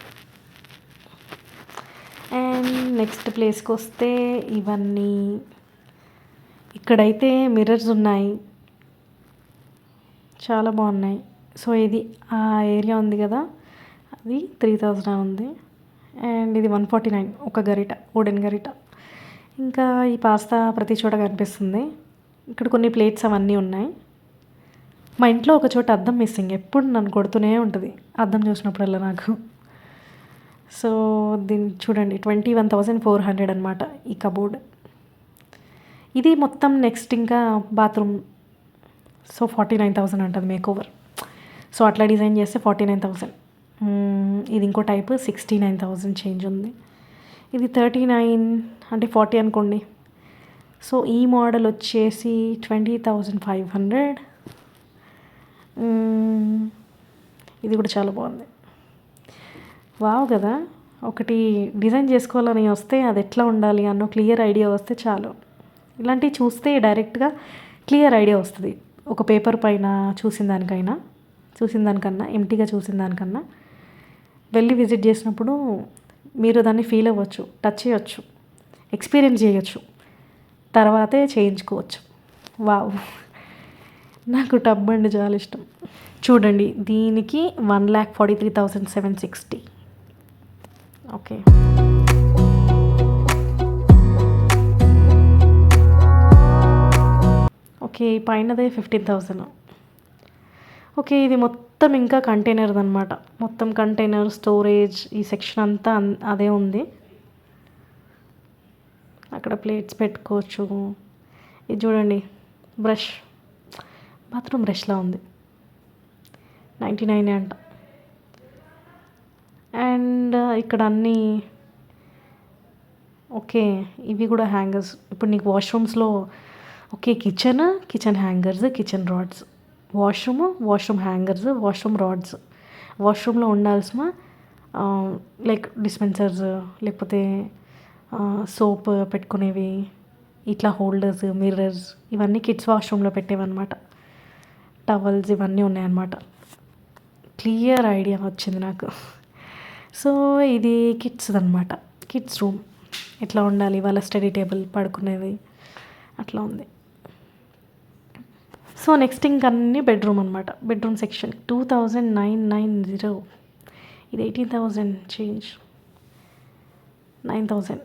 And next ప్లేస్కి వస్తే ఇవన్నీ, ఇక్కడైతే మిర్రర్స్ ఉన్నాయి, చాలా బాగున్నాయి. సో ఇది ఆ ఏరియా ఉంది కదా, అది 3000 ఉంది. అండ్ ఇది 149 ఒక గరిట, వుడెన్ గరిట. ఇంకా ఈ పాస్తా ప్రతి చోట కనిపిస్తుంది. ఇక్కడ కొన్ని ప్లేట్స్ అవన్నీ ఉన్నాయి. మా ఇంట్లో ఒక చోట అద్దం మిస్సింగ్, ఎప్పుడు నన్ను కొడుతూనే ఉంటుంది అద్దం చూసినప్పుడల్లా నాకు. సో దీన్ని చూడండి, 21,400 అనమాట ఈ కబోర్డ్. ఇది మొత్తం నెక్స్ట్ ఇంకా బాత్రూమ్. సో 49,000 అంటుంది మేకోవర్. సో అట్లా డిజైన్ చేస్తే 49,000. ఇది ఇంకో టైప్ 69,000 చేంజ్ ఉంది. ఇది 39 అంటే 40 అనుకోండి. సో ఈ మోడల్ వచ్చేసి 20,500. ఇది కూడా చాలా బాగుంది. వావ్ కదా, ఒకటి డిజైన్ చేసుకోవాలని వస్తే అది ఎట్లా ఉండాలి అన్న క్లియర్ ఐడియా వస్తే చాలు. ఇలాంటివి చూస్తే డైరెక్ట్గా క్లియర్ ఐడియా వస్తుంది. ఒక పేపర్ పైన చూసిన దానికన్నా ఎంటీగా చూసిన దానికన్నా వెళ్ళి విజిట్ చేసినప్పుడు మీరు దాన్ని ఫీల్ అవ్వచ్చు, టచ్ చేయొచ్చు, ఎక్స్పీరియన్స్ చేయొచ్చు, తర్వాతే చేయించుకోవచ్చు. వావ్, నాకు టబ్ అంటే చాలా ఇష్టం. చూడండి, దీనికి 1,43,760. Okay, okay పైనదే 15,000. ఓకే, ఇది మొత్తం ఇంకా కంటైనర్ అనమాట. మొత్తం కంటైనర్, స్టోరేజ్, ఈ సెక్షన్ అంతా అదే ఉంది. అక్కడ ప్లేట్స్ పెట్టుకోవచ్చు. ఇది చూడండి, బ్రష్, బాత్రూమ్ బ్రష్లా ఉంది, 99 అంట. అండ్ ఇక్కడ అన్నీ ఓకే, ఇవి కూడా హ్యాంగర్స్. ఇప్పుడు నీకు వాష్రూమ్స్లో okay, kitchen hangers, kitchen rods, washroom hangers, washroom rods, వాష్రూమ్లో ఉండాల్సిన లైక్ డిస్పెన్సర్స్, లేకపోతే సోప్ పెట్టుకునేవి, ఇట్లా హోల్డర్స్, మిర్రర్స్, ఇవన్నీ కిడ్స్ వాష్రూమ్లో పెట్టేవన్నమాట. టవల్స్ ఇవన్నీ ఉన్నాయన్నమాట. క్లియర్ ఐడియా వచ్చింది నాకు. సో ఇది కిడ్స్ అనమాట, కిడ్స్ రూమ్ ఎట్లా ఉండాలి, వాళ్ళ స్టడీ టేబుల్, పడుకునేది అట్లా ఉంది. సో నెక్స్ట్ ఇంకన్నీ బెడ్రూమ్ అనమాట. Bedroom section 2,990. ఇది 18,000 చేంజ్, 9,000.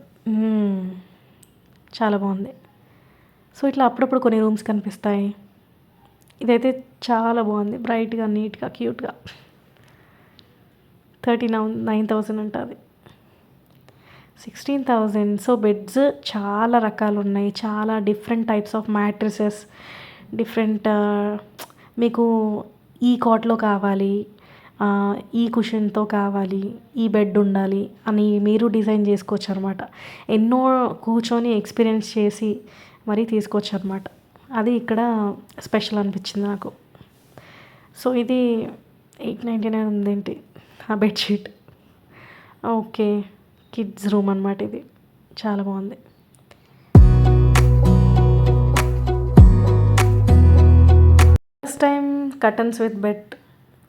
చాలా బాగుంది. సో ఇట్లా అప్పుడప్పుడు కొన్ని రూమ్స్ కనిపిస్తాయి. ఇదైతే చాలా బాగుంది, బ్రైట్గా, నీట్గా, క్యూట్గా. 39,000 ఉంటుంది, 16,000. సో బెడ్స్ చాలా రకాలు ఉన్నాయి, చాలా different types of matrices, different. మీకు ఈ కాట్లో కావాలి, ఈ కుషన్తో కావాలి, ఈ బెడ్ ఉండాలి అని మీరు డిజైన్ చేసుకోవచ్చు అనమాట. ఎన్నో కూర్చొని ఎక్స్పీరియన్స్ చేసి మరీ తీసుకోవచ్చు అనమాట. అది ఇక్కడ స్పెషల్ అనిపించింది నాకు. సో ఇది 899 ఉందేంటి ఆ బెడ్షీట్. ఓకే, కిడ్స్ రూమ్ అనమాట. ఇది చాలా బాగుంది. First time curtains with bed.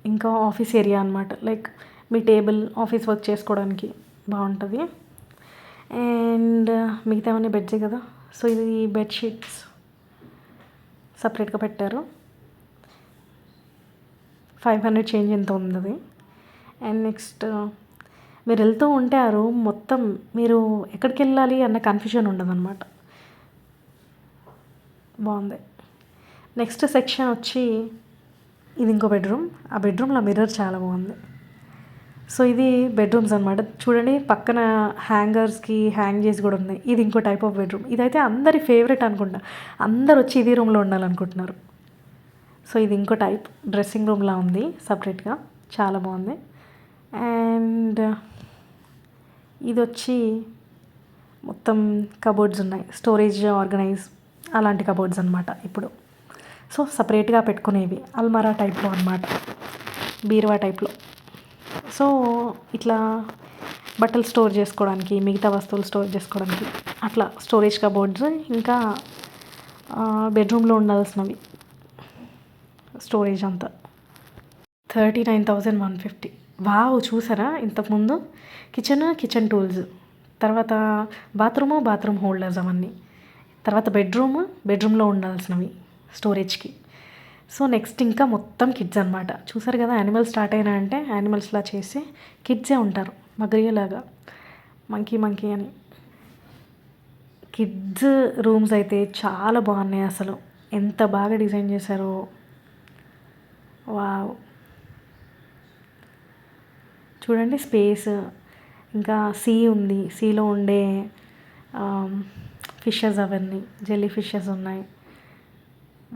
ఇంకా ఆఫీస్ ఏరియా అనమాట, లైక్ మీ టేబుల్, ఆఫీస్ వర్క్ చేసుకోవడానికి బాగుంటుంది. అండ్ మిగతావన్నీ బెడ్సే కదా. సో ఇది బెడ్షీట్స్ సపరేట్గా పెట్టారు. 500 చేంజ్ ఎంత ఉంది అది. అండ్ నెక్స్ట్ మీరు వెళ్తూ ఉంటే ఆ రూమ్ మొత్తం మీరు ఎక్కడికి వెళ్ళాలి అన్న కన్ఫ్యూజన్ ఉండదన్నమాట. బాగుంది. నెక్స్ట్ సెక్షన్ వచ్చి ఇది ఇంకో బెడ్రూమ్. ఆ బెడ్రూమ్లో మిర్రర్ చాలా బాగుంది. సో ఇది బెడ్రూమ్స్ అనమాట. చూడండి, పక్కన హ్యాంగర్స్కి హ్యాంగ్ చేసి కూడా ఉన్నాయి. ఇది ఇంకో టైప్ ఆఫ్ బెడ్రూమ్. ఇదైతే అందరి ఫేవరెట్ అనుకుంటా, అందరు వచ్చి ఇది రూమ్లో ఉండాలనుకుంటున్నారు. సో ఇది ఇంకో టైప్ డ్రెస్సింగ్ రూమ్లా ఉంది సపరేట్గా, చాలా బాగుంది. అండ్ ఇది వచ్చి మొత్తం కబోర్డ్స్ ఉన్నాయి, స్టోరేజ్, ఆర్గనైజ్ అలాంటి కబోర్డ్స్ అనమాట ఇప్పుడు. సో సపరేట్గా పెట్టుకునేవి అల్మారా టైప్లో అనమాట, బీరువా టైప్లో. సో ఇట్లా బట్టలు స్టోర్ చేసుకోవడానికి, మిగతా వస్తువులు స్టోర్ చేసుకోవడానికి అట్లా స్టోరేజ్ కబోర్డ్స్. ఇంకా బెడ్రూమ్లో ఉండాల్సినవి స్టోరేజ్ అంతా 39,150. వావ్, చూసారా ఇంతకుముందు కిచెన్ టూల్స్, తర్వాత బాత్రూమ్ హోల్డర్స్ అవన్నీ, తర్వాత బెడ్రూమ్లో ఉండాల్సినవి స్టోరేజ్కి. సో నెక్స్ట్ ఇంకా మొత్తం కిడ్స్ అనమాట. చూసారు కదా, యానిమల్స్ స్టార్ట్ అయినా అంటే యానిమల్స్లా చేసి కిడ్సే ఉంటారు, మగరియలాగా మంకీ అని. కిడ్స్ రూమ్స్ అయితే చాలా బాగున్నాయి, అసలు ఎంత బాగా డిజైన్ చేశారో. వావ్, చూడండి స్పేస్. ఇంకా సీ ఉంది, సీలో ఉండే ఫిషెస్, అవన్నీ జెల్లీ ఫిషెస్ ఉన్నాయి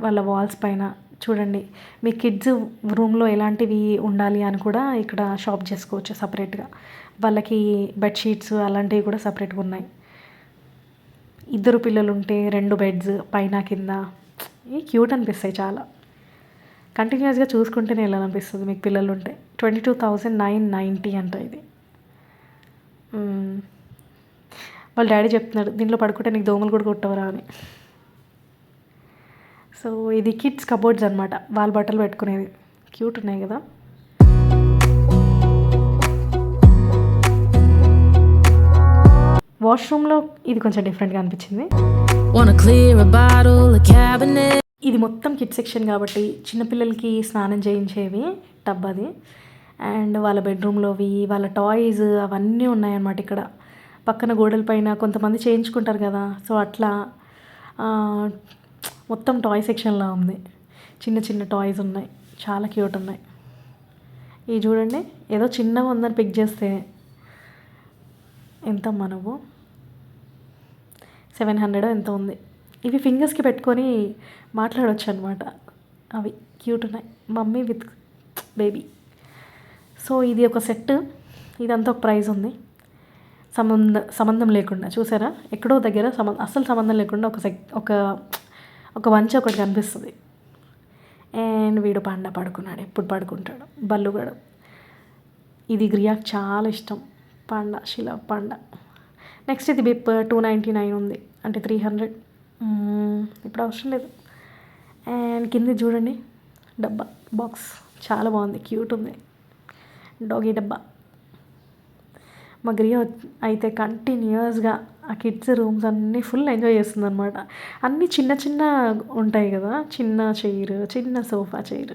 వాళ్ళ వాల్స్ పైన. చూడండి, మీ కిడ్స్ రూమ్లో ఎలాంటివి ఉండాలి అని కూడా ఇక్కడ షాప్ చేసుకోవచ్చు సపరేట్గా. వాళ్ళకి బెడ్షీట్స్ అలాంటివి కూడా సపరేట్గా ఉన్నాయి. 2 పిల్లలు ఉంటే 2 బెడ్స్ పైన కింద. ఇవి క్యూట్ అనిపిస్తాయి చాలా. కంటిన్యూస్గా చూసుకుంటేనే వెళ్ళాలనిపిస్తుంది మీకు పిల్లలు ఉంటే. 22,990 అంట ఇది. వాళ్ళ డాడీ చెప్తున్నాడు, దీంట్లో పడుకుంటే నీకు దోమలు కూడా కొట్టవరా అని. సో ఇది కిడ్స్ కబోర్డ్స్ అనమాట, వాళ్ళ బట్టలు పెట్టుకునేది. క్యూట్ ఉన్నాయి కదా. వాష్రూమ్లో ఇది కొంచెం డిఫరెంట్గా అనిపించింది. ఇది మొత్తం కిడ్ సెక్షన్ కాబట్టి చిన్నపిల్లలకి స్నానం చేయించేవి టబ్ అది. అండ్ వాళ్ళ బెడ్రూమ్లోవి, వాళ్ళ టాయ్స్ అవన్నీ ఉన్నాయన్నమాట ఇక్కడ. పక్కన గోడల పైన కొంతమంది చేయించుకుంటారు కదా, సో అట్లా మొత్తం టాయ్ సెక్షన్లా ఉంది. చిన్న టాయ్స్ ఉన్నాయి, చాలా క్యూట్ ఉన్నాయి. ఇవి చూడండి, ఏదో చిన్నగా ఉందని పిక్ చేస్తే ఎంత మనవు 700 ఎంత ఉంది. ఇవి ఫింగర్స్కి పెట్టుకొని మాట్లాడవచ్చు అనమాట. అవి క్యూట్ ఉన్నాయి, మమ్మీ విత్ బేబీ. సో ఇది ఒక సెట్, ఇదంతా ఒక ప్రైస్ ఉంది. సంబంధం లేకుండా చూసారా, ఎక్కడో దగ్గర అస్సలు సంబంధం లేకుండా ఒక వంచ ఒకటి కనిపిస్తుంది. అండ్ వీడు పండ పడుకున్నాడు, ఎప్పుడు పడుకుంటాడు బల్లుగాడు. ఇది గ్రియాకి చాలా ఇష్టం, షిలా పండ. నెక్స్ట్ ఇది బిప్ 299 ఉంది, అంటే 300. ఇప్పుడు అవసరం లేదు. అండ్ కింద చూడండి డబ్బా బాక్స్, చాలా బాగుంది, క్యూట్ ఉంది. డాగీ డబ్బా. మా గ్రియా అయితే కంటిన్యూస్గా ఆ కిడ్స్ రూమ్స్ అన్నీ ఫుల్ ఎంజాయ్ చేస్తుంది అనమాట. అన్నీ చిన్న ఉంటాయి కదా, చిన్న చైర్, చిన్న సోఫా చైర్,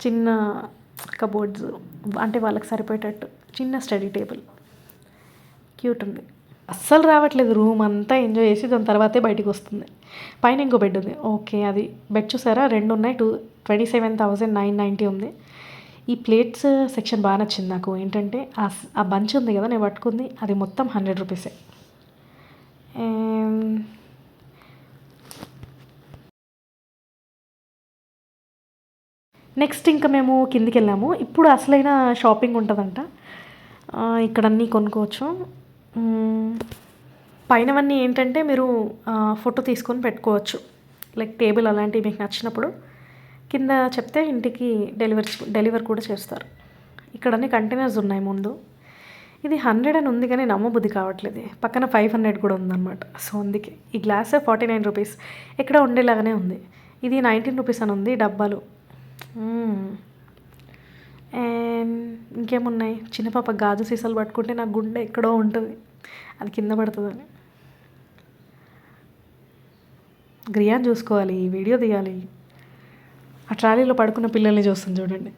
చిన్న కబోర్డ్స్, అంటే వాళ్ళకి సరిపోయేటట్టు చిన్న స్టడీ టేబుల్. క్యూట్ ఉంది. అస్సలు రావట్లేదు, రూమ్ అంతా ఎంజాయ్ చేసి దాని తర్వాతే బయటికి వస్తుంది. పైన ఇంకో బెడ్ ఉంది. ఓకే, అది బెడ్ చూసారా, 2 ఉన్నాయి. 27,990 ఉంది. ఈ ప్లేట్స్ సెక్షన్ బాగా నచ్చింది నాకు. ఏంటంటే ఆ బంచ్ ఉంది కదా నేను పట్టుకుంది, అది మొత్తం 100 రూపీసే. నెక్స్ట్ ఇంకా మేము కిందికి వెళ్ళాము. ఇప్పుడు అసలైన షాపింగ్ ఉంటుందంట, ఇక్కడ అన్నీ కొనుక్కోవచ్చు. పైనవన్నీ ఏంటంటే మీరు ఫోటో తీసుకొని పెట్టుకోవచ్చు, లైక్ టేబుల్ అలాంటివి మీకు నచ్చినప్పుడు. కింద చెప్తే ఇంటికి డెలివర్ కూడా చేస్తారు. ఇక్కడ అన్ని కంటైనర్స్ ఉన్నాయి ముందు. ఇది 100 అని ఉంది కానీ నమ్మబుద్ధి కావట్లేదు. పక్కన 500 కూడా ఉందన్నమాట. సో అందుకే ఈ గ్లాస్ 49 రూపీస్ ఎక్కడ ఉండేలాగానే ఉంది. ఇది 19 రూపీస్ అని ఉంది డబ్బాలు. అండ్ ఇంకేమున్నాయి, చిన్న పాప గాజు సీసాలు పట్టుకుంటే నా గుండె ఎక్కడో ఉంటుంది, అది కింద పడుతుందని. గ్రియాన్ చూసుకోవాలి, వీడియో తీయాలి. ఆ ట్రాలీలో పడుకున్న పిల్లల్ని చూస్తుంది చూడండి.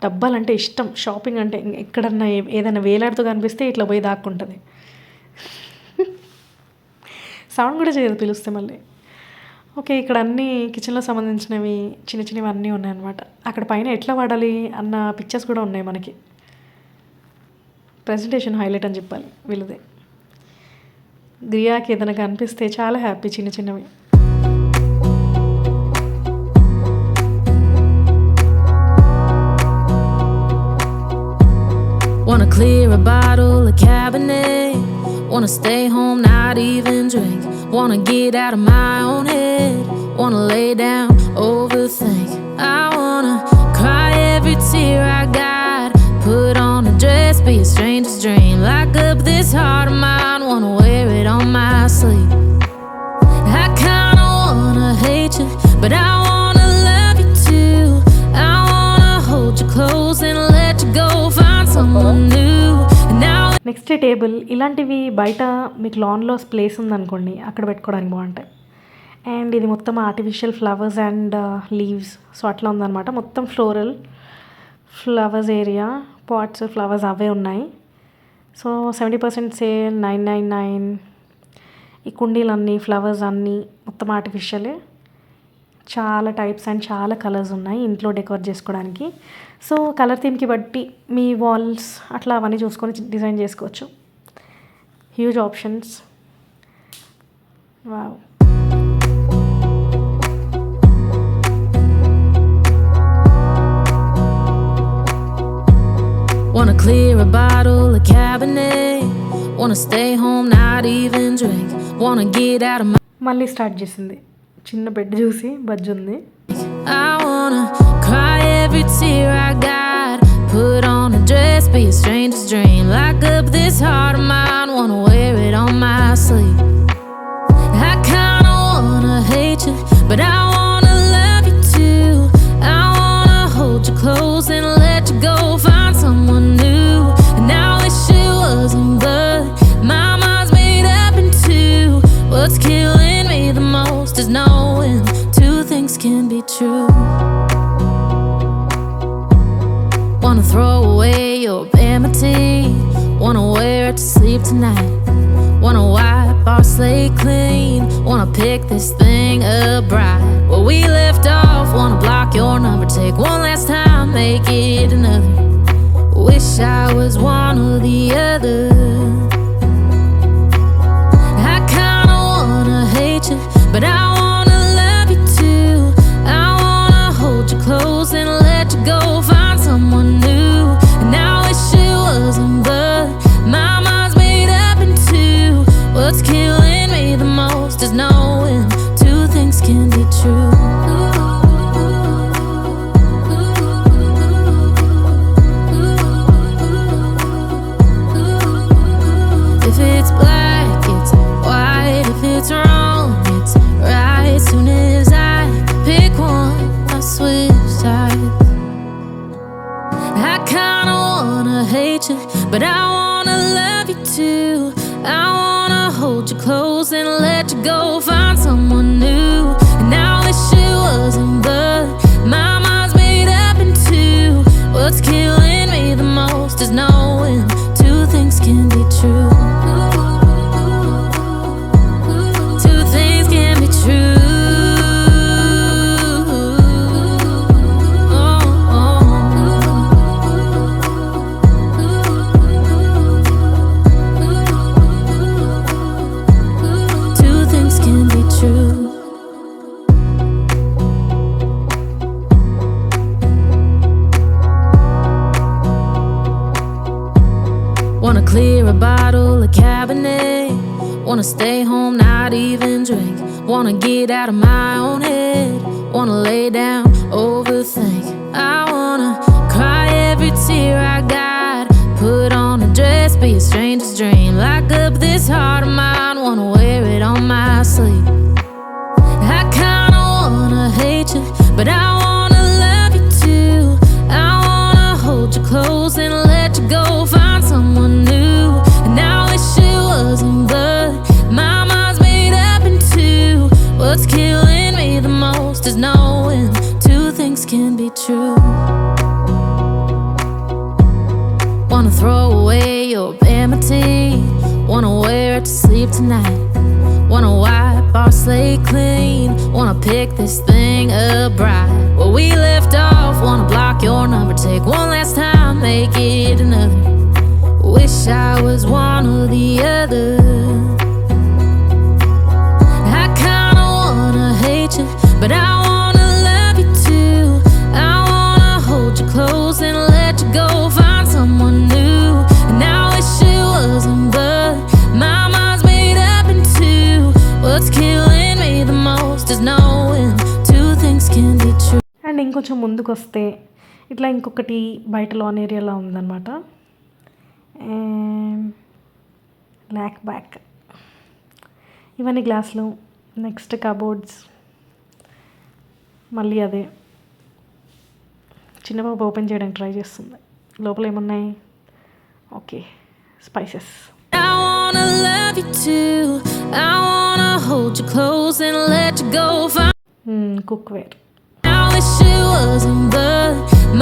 డబ్బాలంటే ఇష్టం, షాపింగ్ అంటే ఎక్కడన్నా ఏదైనా వేలాడుతూ కనిపిస్తే ఇట్లా పోయి దాక్కుంటుంది. సౌండ్ కూడా చేయదు పిలిస్తే మళ్ళీ. ఓకే, ఇక్కడ అన్నీ కిచెన్లో సంబంధించినవి చిన్నవి అన్నీ ఉన్నాయన్నమాట. అక్కడ పైన ఎట్లా వాడాలి అన్న పిక్చర్స్ కూడా ఉన్నాయి మనకి. ప్రెజెంటేషన్ హైలైట్ అని చెప్పాలి వీళ్ళదే. గ్రియాకి ఏదైనా కనిపిస్తే చాలా హ్యాపీ, చిన్నవి. Wanna clear a bottle of Cabernet. Wanna stay home, not even drink. Wanna get out of my own head. Wanna lay down, overthink. I wanna cry every tear I got. Put on a dress, be a stranger's dream. Lock up this heart of mine, wanna wear it on my sleeve. I kinda wanna hate you, but I wanna love you too. I wanna hold you close and let you go, find someone new. And now next table ఇలాంటివి బయట మీకు లాన్లో place ఉందనుకోండి అక్కడ పెట్టుకోవడానికి బాగుంటాయి. And ఇది మొత్తం artificial flowers and leaves, so అట్లా ఉందన్నమాట. మొత్తం floral flowers area, pots flowers అవే ఉన్నాయి. So 70% sale, 999. ఈ కుండీలన్నీ ఫ్లవర్స్ అన్నీ మొత్తం ఆర్టిఫిషియలే. చాలా టైప్స్ అండ్ చాలా కలర్స్ ఉన్నాయి ఇంట్లో డెకరేట్ చేసుకోవడానికి. సో కలర్ థీమ్కి బట్టి మీ వాల్స్ అట్లా అవన్నీ చూసుకొని డిజైన్ చేసుకోవచ్చు. Huge options. Wow. Wanna clear a bottle of Cabernet. Wanna stay home, not even drink. Wanna get out of my... మళ్ళీ స్టార్ట్ చేసింది. చిన్న బెడ్ చూసి బజ్జు ఉంది. I wanna cry every tear I got. Put on a dress, be a stranger's dream. Lock up this heart of mine, wanna wear it on my sleeve. I kinda wanna hate you, but I wanna love you too. I wanna hold you close and let you go, find someone new. And now wish it wasn't, but my mind's made up in two. What's killing me the most is knowing two things can be true. Wanna throw away your vanity, wanna wear it to sleep tonight. Wanna wipe our slate clean, wanna pick this thing up right where we left off. Wanna block your number, take one last time, make it another. Wish I was one or the other. I kinda wanna hate you, but I wanna love you too. I wanna hold you close and let you go, find someone new. And I wish it wasn't, but my mind's made up in two. What's killing me the most is knowing two things can be true. If it's black, it's white. If it's wrong, it's right. Soon as I pick one, I switch sides. I kinda wanna hate you, but I wanna love you too. I wanna hold you close and let you go, find someone new. And I wish it wasn't, but my mind's made up in two. What's killing me the most is knowing two things can be true. Two things can be true. Two things can be true. Wanna clear a bottle of Cabernet. Wanna stay home, not even drink. Wanna get out of my own head. Wanna lay down, overthink. I wanna cry every tear I got. Put on a dress, be a stranger's dream. Lock up this heart of mine, wanna wear it on my sleeve. I kinda wanna hate you, but I wanna love you too. I wanna hold you close and let you go, find someone new. And I wish it wasn't, but my mind's made up in two. What's killing me the most is knowing two things can be true. Wanna throw away your vanity, wanna wear it to sleep tonight. Wanna wipe our slate clean, wanna pick this thing up right where we left off. Wanna block your number, take one last time, make it another. Wish I was one or the other. I kinda wanna hate you, but I wanna love you too. I wanna hold you close and let you go, find someone new. And I wish it wasn't, but my mind's made up in two. What's killing me the most is knowing two things can be true. And ఇంకొంచెం ముందుకు వస్తే ఇట్లా ఇంకొకటి బయట lawn ఏరియాలో ఉందన్నమాట. And lack back. ఇవన్నీ గ్లాసులు. నెక్స్ట్ కబోర్డ్స్, మళ్ళీ అదే. చిన్న బాబు ఓపెన్ చేయడానికి ట్రై చేస్తుంది. లోపల ఏమున్నాయి? Okay, spices. I wanna love you too. I wanna hold you close and let you go. Cookware. I wish it wasn't, but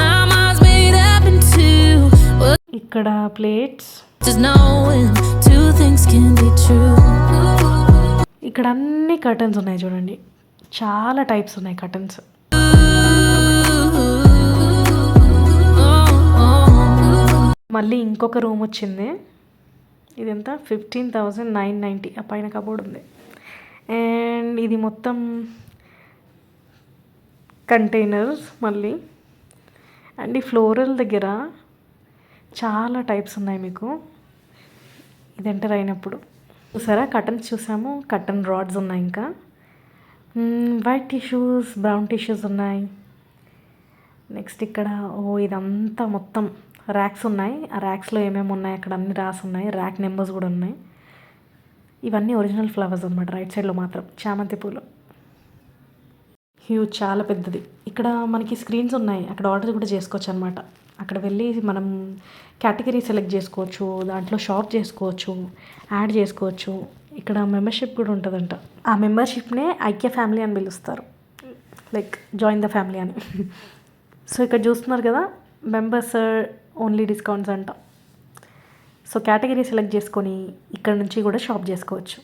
my mind's made up in two. ఇక్కడ plates. Just knowing two things can be true. ఇక్కడ అన్ని curtains ఉన్నాయి చూడండి. చాలా types ఉన్నాయి curtains. మళ్ళీ ఇంకొక room వచ్చింది. ఇదంతా 15,990. ఆ పైన కబోర్డ్ ఉంది. అండ్ ఇది మొత్తం కంటైనర్స్ మళ్ళీ. అండ్ ఈ ఫ్లోరల్ దగ్గర చాలా టైప్స్ ఉన్నాయి మీకు ఇది ఎంటర్ అయినప్పుడు. చూసారా, కర్టన్స్ చూసాము. కర్టన్ రాడ్స్ ఉన్నాయి. ఇంకా వైట్ టిష్యూస్, బ్రౌన్ టిష్యూస్ ఉన్నాయి. నెక్స్ట్ ఇక్కడ ఇదంతా మొత్తం ర్యాక్స్ ఉన్నాయి. ఆ ర్యాక్స్లో ఏమేమి ఉన్నాయి అక్కడ అన్ని రాసి ఉన్నాయి. ర్యాక్ నెంబర్స్ కూడా ఉన్నాయి. ఇవన్నీ ఒరిజినల్ ఫ్లవర్స్ అనమాట. రైట్ సైడ్లో మాత్రం చామంతి పూలు. హ్యూజ్, చాలా పెద్దది. ఇక్కడ మనకి స్క్రీన్స్ ఉన్నాయి. అక్కడ ఆర్డర్ కూడా చేసుకోవచ్చు అనమాట. అక్కడ వెళ్ళి మనం కేటగిరీ సెలెక్ట్ చేసుకోవచ్చు. దాంట్లో షాప్ చేసుకోవచ్చు, యాడ్ చేసుకోవచ్చు. ఇక్కడ మెంబర్షిప్ కూడా ఉంటుందంట. ఆ మెంబర్షిప్నే ఐక్య ఫ్యామిలీ అని పిలుస్తారు, లైక్ జాయిన్ ద ఫ్యామిలీ అని. సో ఇక్కడ చూస్తున్నారు కదా, మెంబర్స్ ఓన్లీ డిస్కౌంట్స్ అంట. సో కేటగిరీ సెలెక్ట్ చేసుకొని ఇక్కడ నుంచి కూడా షాప్ చేసుకోవచ్చు.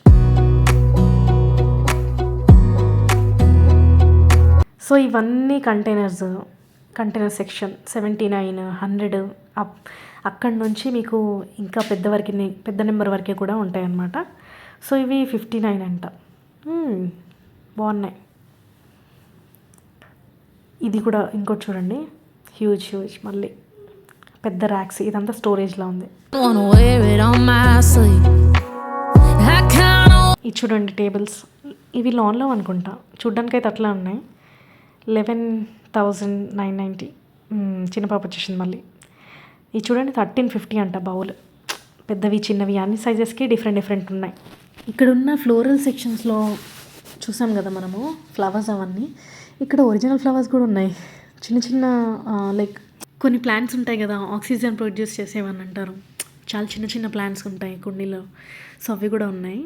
సో ఇవన్నీ కంటైనర్ సెక్షన్ 79, 100 అక్కడి నుంచి మీకు ఇంకా పెద్ద నెంబర్ వరకే కూడా ఉంటాయి అన్నమాట. సో ఇవి 59 అంట. బాగున్నాయి. ఇది కూడా ఇంకోటి చూడండి, హ్యూజ్ మళ్ళీ పెద్ద ర్యాక్స్. ఇదంతా స్టోరేజ్లా ఉంది. ఇది చూడండి టేబుల్స్. ఇవి లాన్లో అనుకుంటా, చూడ్డానికి అయితే అట్లా ఉన్నాయి. 11,990. చిన్న పాప వచ్చేసింది మళ్ళీ. ఇది చూడండి 1350 అంట. బౌల్ పెద్దవి చిన్నవి అన్ని సైజెస్కి డిఫరెంట్ ఉన్నాయి. ఇక్కడ ఉన్న ఫ్లోరల్ సెక్షన్స్లో చూసాం కదా మనము ఫ్లవర్స్ అవన్నీ. ఇక్కడ ఒరిజినల్ ఫ్లవర్స్ కూడా ఉన్నాయి. చిన్న లైక్ కొన్ని ప్లాంట్స్ ఉంటాయి కదా, ఆక్సిజన్ ప్రొడ్యూస్ చేసేవని అంటారు. చాలా చిన్న ప్లాంట్స్ ఉంటాయి కుండీలో. సో అవి కూడా ఉన్నాయి.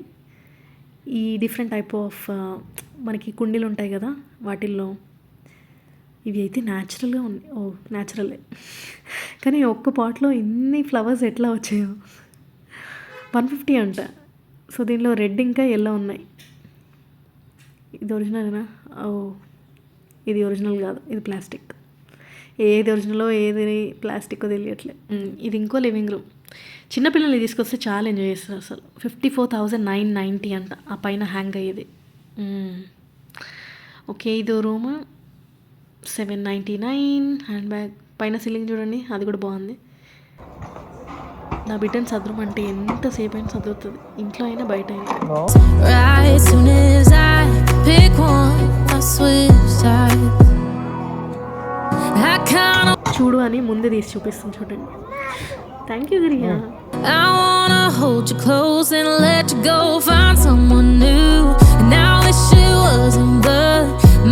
ఈ డిఫరెంట్ టైప్ ఆఫ్ మనకి కుండీలు ఉంటాయి కదా, వాటిల్లో ఇవి అయితే న్యాచురల్గా ఉన్నాయి. న్యాచురలే, కానీ ఒక్క పాట్లో ఇన్ని ఫ్లవర్స్ ఎట్లా వచ్చాయో. 150 అంట. సో దీనిలో రెడ్ ఇంకా ఎల్లో ఉన్నాయి. ఇది ఒరిజినల్నా? ఇది ఒరిజినల్ కాదు, ఇది ప్లాస్టిక్. ఏది ఒరిజినలో ఏది ప్లాస్టిక్ తెలియట్లే. ఇది ఇంకో లివింగ్ రూమ్. చిన్నపిల్లల్ని తీసుకొస్తే చాలా ఎంజాయ్ చేస్తారు అసలు. 54,990 అంట. ఆ పైన హ్యాంగ్ అయ్యేది. ఓకే, ఇదో రూమ్ 799. Hand bag. పైన సీలింగ్ చూడండి, అది కూడా బాగుంది. నా బిడ్డను చదరమంటే ఎంతసేపు అయినా చదువుతుంది, ఇంట్లో అయినా బయట అయినా. చూడు అని ముందే తీసి చూపిస్తుంది చూడండి. థ్యాంక్ యూ గిరియా. I wanna hold you close and let you go, find someone new. And I wish it wasn't, but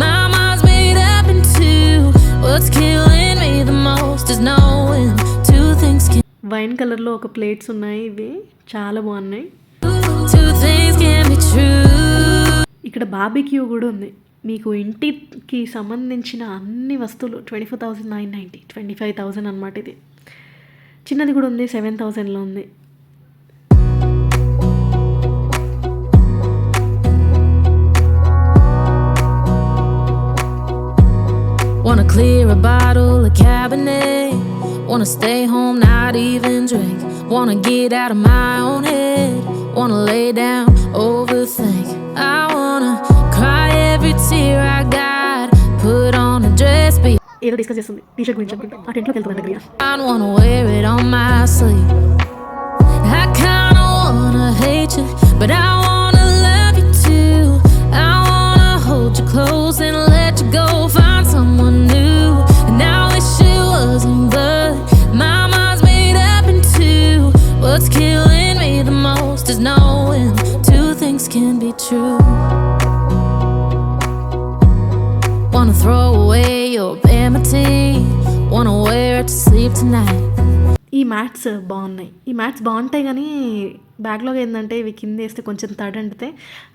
my mind's made up in two. What's killing me the most is knowing two things can. Wine కలర్లో ఒక plates ఉన్నాయి. ఇవి చాలా బాగున్నాయి. Two things can be true. ఇక్కడ barbecue కూడా ఉంది. మీకు ఇంటికి సంబంధించిన అన్ని వస్తువులు 24,990, 25,000 అన్నమాట. ఇది చిన్నది కూడా ఉంది, 7,000లో ఉంది. Wanna clear a bottle of Cabernet. Wanna stay home, not even drink. Wanna get out of my own head. Wanna lay down, overthink. I wanna cry every tear I got. Put on a dress, be. ఏదో discuss చేస్తుంది T shirt గురించి అనుకుంటా. ఆ టెంట్లోకి వెళ్తుందంట Priya. I wanna wear it on my sleeve. I kinda wanna hate you, but I wanna love you too. I wanna hold you close and let you go, find someone new. And I wish it wasn't, but my mind's made up in two. Wanna throw away your enmity. Wanna wear it to sleep tonight. ఈ mats బాగున్నాయి. ఈ mats బాగుంటాయి కానీ backlog ఏంటంటే ఇవి కింద వేస్తే కొంచెం తడంటితే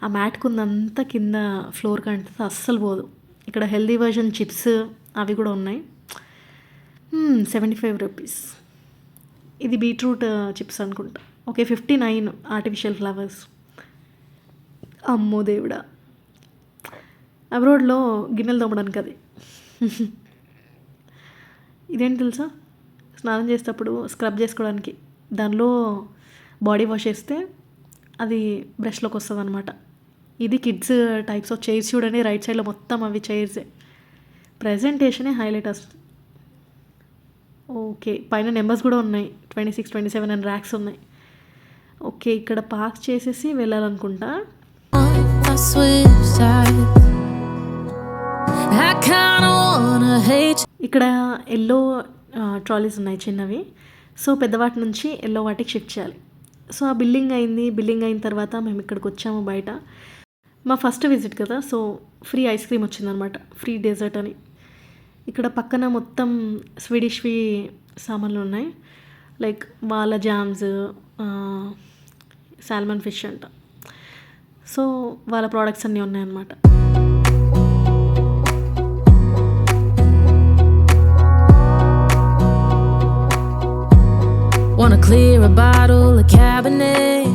ఆ మ్యాట్కి ఉందంతా కింద ఫ్లోర్కి అంటితే అస్సలు పోదు. ఇక్కడ హెల్దీ వర్షన్ చిప్స్ అవి కూడా ఉన్నాయి. 75 రూపీస్. ఇది బీట్రూట్ చిప్స్ అనుకుంటా. Okay 59 artificial flowers. అమ్మో దేవుడా, అబ్రాడ్లో గిన్నెలు తోమడానికి అది. ఇదేంటి తెలుసా, స్నానం చేసేటప్పుడు స్క్రబ్ చేసుకోవడానికి దానిలో బాడీ వాష్ చేస్తే అది బ్రష్లోకి వస్తుంది అనమాట. ఇది కిడ్స్ టైప్స్ ఆఫ్ చైర్స్ చూడండి, రైట్ సైడ్లో మొత్తం అవి చైర్సే. ప్రజెంటేషనే హైలైట్ వస్తుంది. ఓకే పైన నెంబర్స్ కూడా ఉన్నాయి, 26, 27 అని ర్యాక్స్ ఉన్నాయి. ఓకే ఇక్కడ పార్క్ చేసేసి వెళ్ళాలనుకుంటా. I switched sides. I kinda wanna hate you. ఇక్కడ ఎల్లో ట్రాలీస్ ఉన్నాయి చిన్నవి. సో పెద్దవాటి నుంచి ఎల్లో వాటికి షిఫ్ట్ చేయాలి. సో ఆ బిల్డింగ్ అయింది. బిల్డింగ్ అయిన తర్వాత మేము ఇక్కడికి వచ్చాము. బయట మా ఫస్ట్ విజిట్ కదా, సో ఫ్రీ ఐస్ క్రీమ్ వచ్చిందనమాట, ఫ్రీ డెజర్ట్ అని. ఇక్కడ పక్కన మొత్తం స్వీడిష్వి సామాన్లు ఉన్నాయి, లైక్ వాళ్ళ జామ్స్, సాల్మన్ ఫిష్ అంట. సో వాళ్ళ ప్రోడక్ట్స్ అన్నీ ఉన్నాయన్నమాట. Wanna clear a bottle of Cabernet.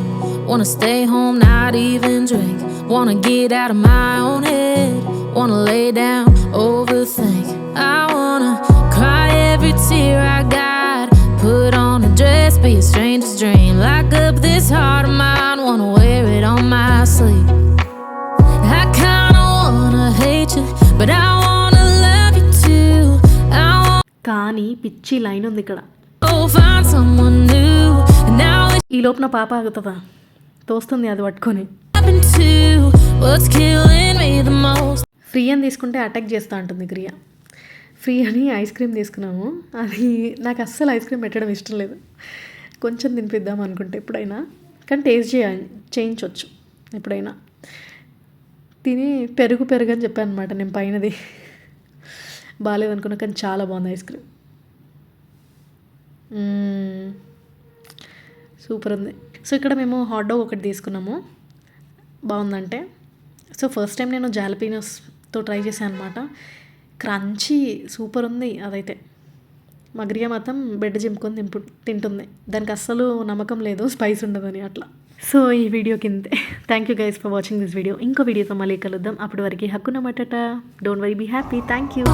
Wanna stay home, not even drink. Wanna get out of my own head. Wanna lay down, overthink. I wanna cry every tear I got. Put on a dress, be a stranger's dream. Lock up this heart of mine. Wanna wear it on my sleeve. I kinda wanna hate you, but I wanna love you too. I wanna కానీ పిచ్చి line ఉంది ఇక్కడ. go find someone new. And now it's ఈ లోపు నా పాప ఆగుతుందా, తోస్తుంది అది పట్టుకొని. happened to what's killing me the most. Free అని తీసుకుంటే అటాక్ చేస్తూ ఉంటుంది క్రియ. ఫ్రీ అని ఐస్ క్రీమ్ తీసుకున్నాము. అది నాకు అస్సలు ఐస్ క్రీమ్ పెట్టడం ఇష్టం లేదు. కొంచెం తినిపిద్దాం అనుకుంటే ఎప్పుడైనా, కానీ టేస్ట్ చేయించవచ్చు ఎప్పుడైనా. తిని పెరుగు అని చెప్పాను అనమాట నేను పైనది. బాగాలేదనుకున్నా కానీ చాలా బాగుంది ఐస్ క్రీమ్. సూపర్ ఉంది. సో ఇక్కడ మేము హాట్ డాగ్ ఒకటి తీసుకున్నాము, బాగుందంటే. సో ఫస్ట్ టైం నేను జాలపీనోస్తో ట్రై చేశాను అనమాట. క్రంచీ సూపర్ ఉంది అదైతే. మగ్రియ మాత్రం బెడ్ జింపుకొని తింటుంది. దానికి అస్సలు నమ్మకం లేదు స్పైస్ ఉండదని అట్లా. సో ఈ వీడియోకి ఇంతే. Thank you guys for watching this video. ఇంకో వీడియోతో మళ్ళీ కలుద్దాం. అప్పటి వరకు హక్కున మటట. Don't worry, be happy. Thank you.